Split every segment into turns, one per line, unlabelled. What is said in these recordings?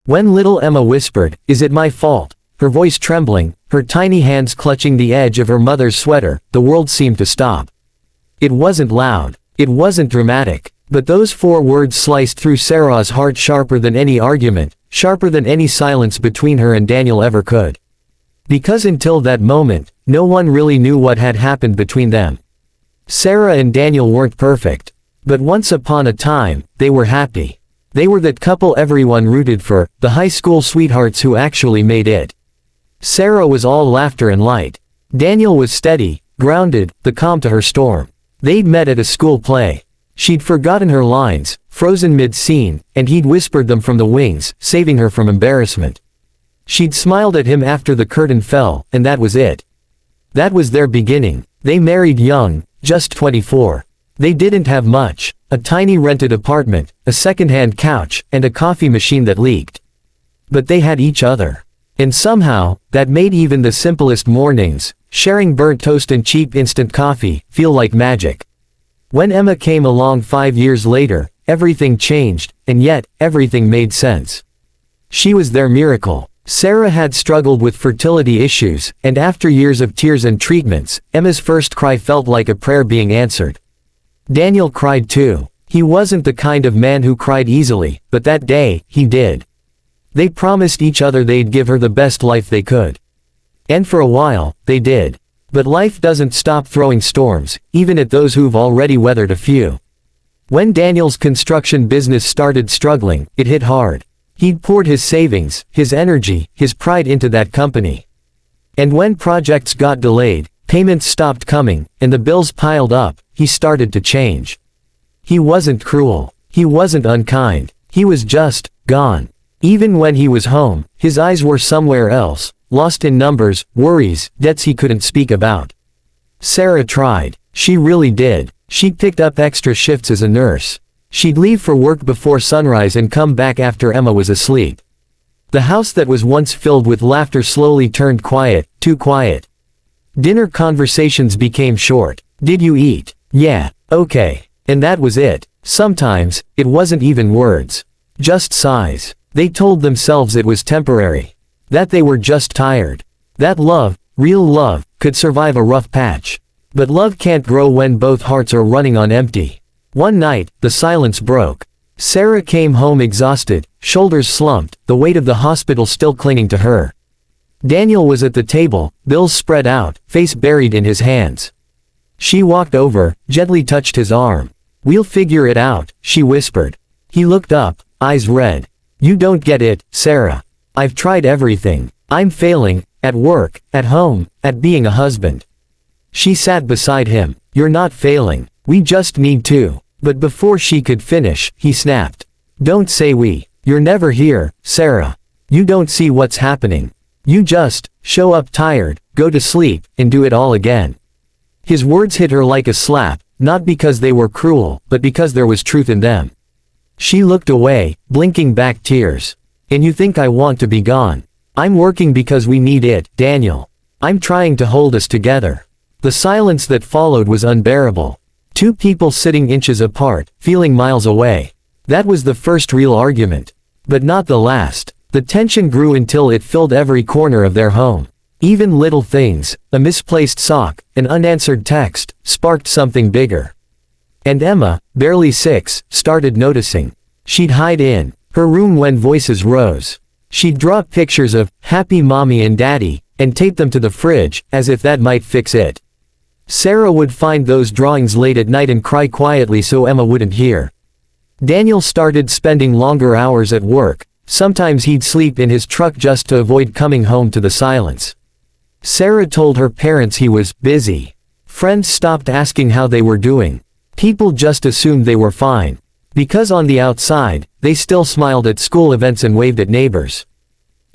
When little Emma whispered, "Is it my fault?" her voice trembling, her tiny hands clutching the edge of her mother's sweater, the world seemed to stop. It wasn't loud. It wasn't dramatic. But those 4 words sliced through Sarah's heart sharper than any argument, sharper than any silence between her and Daniel ever could. Because until that moment, no one really knew what had happened between them. Sarah and Daniel weren't perfect. But once upon a time, they were happy. They were that couple everyone rooted for, the high school sweethearts who actually made it. Sarah was all laughter and light. Daniel was steady, grounded, the calm to her storm. They'd met at a school play. She'd forgotten her lines, frozen mid-scene, and he'd whispered them from the wings, saving her from embarrassment. She'd smiled at him after the curtain fell, and that was it. That was their beginning. They married young, just 24. They didn't have much: a tiny rented apartment, a second-hand couch, and a coffee machine that leaked. But they had each other. And somehow, that made even the simplest mornings, sharing burnt toast and cheap instant coffee, feel like magic. When Emma came along 5 years later, everything changed, and yet, everything made sense. She was their miracle. Sarah had struggled with fertility issues, and after years of tears and treatments, Emma's first cry felt like a prayer being answered. Daniel cried too. He wasn't the kind of man who cried easily, but that day, he did. They promised each other they'd give her the best life they could. And for a while, they did. But life doesn't stop throwing storms, even at those who've already weathered a few. When Daniel's construction business started struggling, it hit hard. He'd poured his savings, his energy, his pride into that company. And when projects got delayed, payments stopped coming, and the bills piled up, he started to change. He wasn't cruel. He wasn't unkind. He was just gone. Even when he was home, his eyes were somewhere else, lost in numbers, worries, debts he couldn't speak about. Sarah tried. She really did. She picked up extra shifts as a nurse. She'd leave for work before sunrise and come back after Emma was asleep. The house that was once filled with laughter slowly turned quiet, too quiet. Dinner conversations became short. Did you eat? Yeah. Okay. And that was it. Sometimes, it wasn't even words. Just sighs. They told themselves it was temporary. That they were just tired. That love, real love, could survive a rough patch. But love can't grow when both hearts are running on empty. One night, the silence broke. Sarah came home exhausted, shoulders slumped, the weight of the hospital still clinging to her. Daniel was at the table, bills spread out, face buried in his hands. She walked over, gently touched his arm. "We'll figure it out," she whispered. He looked up, eyes red. "You don't get it, Sarah. I've tried everything. I'm failing, at work, at home, at being a husband." She sat beside him. "You're not failing. We just need to." But before she could finish, he snapped. "Don't say we. You're never here, Sarah. You don't see what's happening. You just show up tired, go to sleep, and do it all again." His words hit her like a slap, not because they were cruel, but because there was truth in them. She looked away, blinking back tears. "And you think I want to be gone? I'm working because we need it, Daniel. I'm trying to hold us together." The silence that followed was unbearable. Two people sitting inches apart, feeling miles away. That was the first real argument. But not the last. The tension grew until it filled every corner of their home. Even little things, a misplaced sock, an unanswered text, sparked something bigger. And Emma, barely 6, started noticing. She'd hide in her room when voices rose. She'd draw pictures of happy mommy and daddy, and tape them to the fridge, as if that might fix it. Sarah would find those drawings late at night and cry quietly so Emma wouldn't hear. Daniel started spending longer hours at work. Sometimes he'd sleep in his truck just to avoid coming home to the silence. Sarah told her parents he was busy. Friends stopped asking how they were doing. People just assumed they were fine. Because on the outside, they still smiled at school events and waved at neighbors.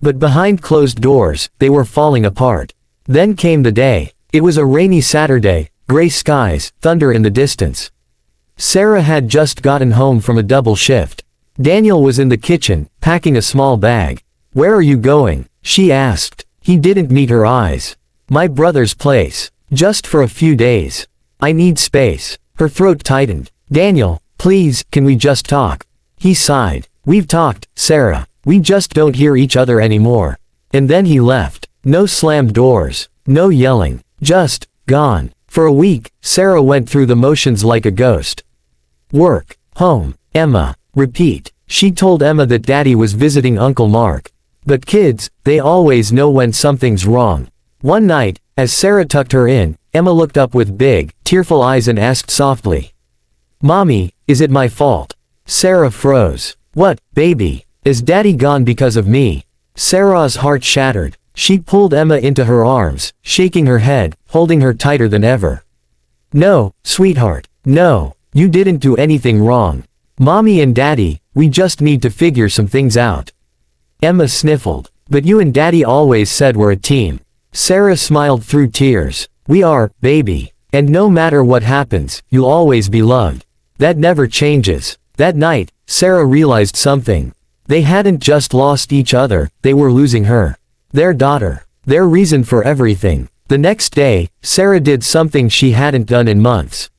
But behind closed doors, they were falling apart. Then came the day. It was a rainy Saturday, gray skies, thunder in the distance. Sarah had just gotten home from a double shift. Daniel was in the kitchen, packing a small bag. "Where are you going?" she asked. He didn't meet her eyes. "My brother's place. Just for a few days. I need space." Her throat tightened. "Daniel, please, can we just talk?" He sighed. "We've talked, Sarah. We just don't hear each other anymore. And then he left. No slammed doors. No yelling. Just, gone. For a week, Sarah went through the motions like a ghost. Work. Home. Emma. Repeat. She told Emma that Daddy was visiting Uncle Mark. But kids, they always know when something's wrong. One night, as Sarah tucked her in, Emma looked up with big, tearful eyes and asked softly, "Mommy, is it my fault?" Sarah froze. "What, baby? Is Daddy gone because of me?" Sarah's heart shattered. She pulled Emma into her arms, shaking her head, holding her tighter than ever. "No, sweetheart. No. You didn't do anything wrong. Mommy and Daddy, we just need to figure some things out." Emma sniffled. "But you and Daddy always said we're a team." Sarah smiled through tears. "We are, baby. And no matter what happens, you'll always be loved. That never changes." That night, Sarah realized something. They hadn't just lost each other, they were losing her. Their daughter. Their reason for everything. The next day, Sarah did something she hadn't done in months.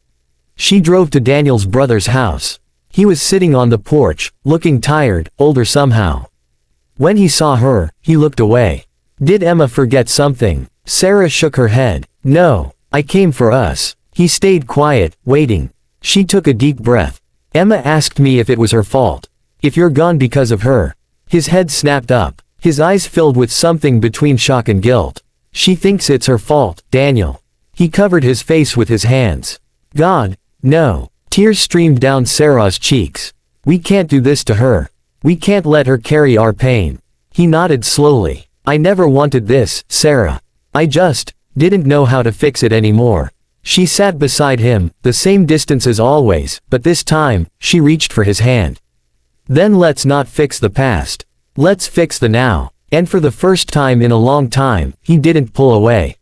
She drove to Daniel's brother's house. He was sitting on the porch, looking tired, older somehow. When he saw her, he looked away. Did Emma forget something? Sarah shook her head. "No, I came for us." He stayed quiet, waiting. She took a deep breath. "Emma asked me if it was her fault. If you're gone because of her." His head snapped up. His eyes filled with something between shock and guilt. "She thinks it's her fault, Daniel." He covered his face with his hands. "God, no." Tears streamed down Sarah's cheeks. "We can't do this to her. We can't let her carry our pain." He nodded slowly. "I never wanted this, Sarah. I just didn't know how to fix it anymore." She sat beside him, the same distance as always, but this time, she reached for his hand. "Then let's not fix the past. Let's fix the now." And for the first time in a long time, he didn't pull away.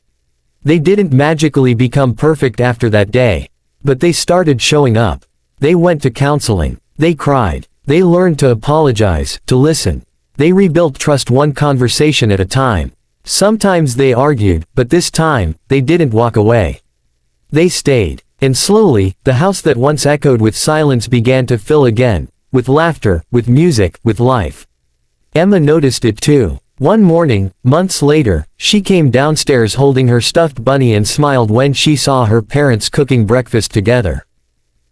They didn't magically become perfect after that day. But they started showing up. They went to counseling. They cried. They learned to apologize, to listen. They rebuilt trust one conversation at a time. Sometimes they argued, but this time, they didn't walk away. They stayed. And slowly, the house that once echoed with silence began to fill again, with laughter, with music, with life. Emma noticed it too. One morning, months later, she came downstairs holding her stuffed bunny and smiled when she saw her parents cooking breakfast together.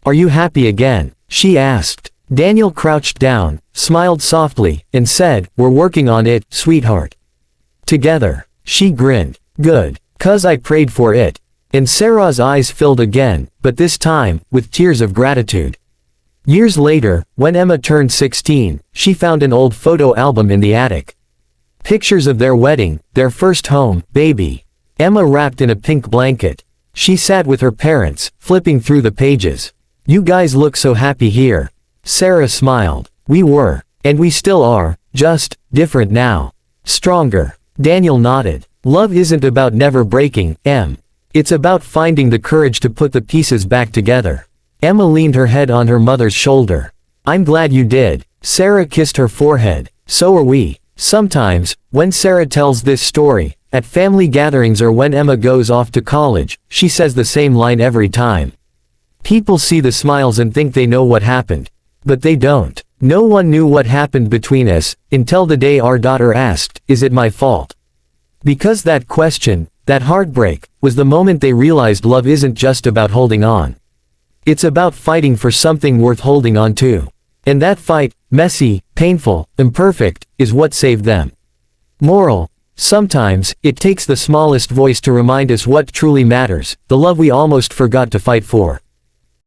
"Are you happy again?" she asked. Daniel crouched down, smiled softly, and said, "We're working on it, sweetheart." Together. She grinned. "Good. 'Cause I prayed for it." And Sarah's eyes filled again, but this time, with tears of gratitude. Years later, when Emma turned 16, she found an old photo album in the attic. Pictures of their wedding, their first home, baby. Emma wrapped in a pink blanket. She sat with her parents, flipping through the pages. "You guys look so happy here." Sarah smiled. "We were. And we still are, just different now. Stronger." Daniel nodded. "Love isn't about never breaking, Em. It's about finding the courage to put the pieces back together." Emma leaned her head on her mother's shoulder. "I'm glad you did." Sarah kissed her forehead. "So are we." Sometimes, when Sarah tells this story, at family gatherings or when Emma goes off to college, she says the same line every time. People see the smiles and think they know what happened. But they don't. No one knew what happened between us, until the day our daughter asked, "Is it my fault?" Because that question, that heartbreak, was the moment they realized love isn't just about holding on. It's about fighting for something worth holding on to. And that fight, messy, painful, imperfect, is what saved them. Moral: sometimes, it takes the smallest voice to remind us what truly matters, the love we almost forgot to fight for.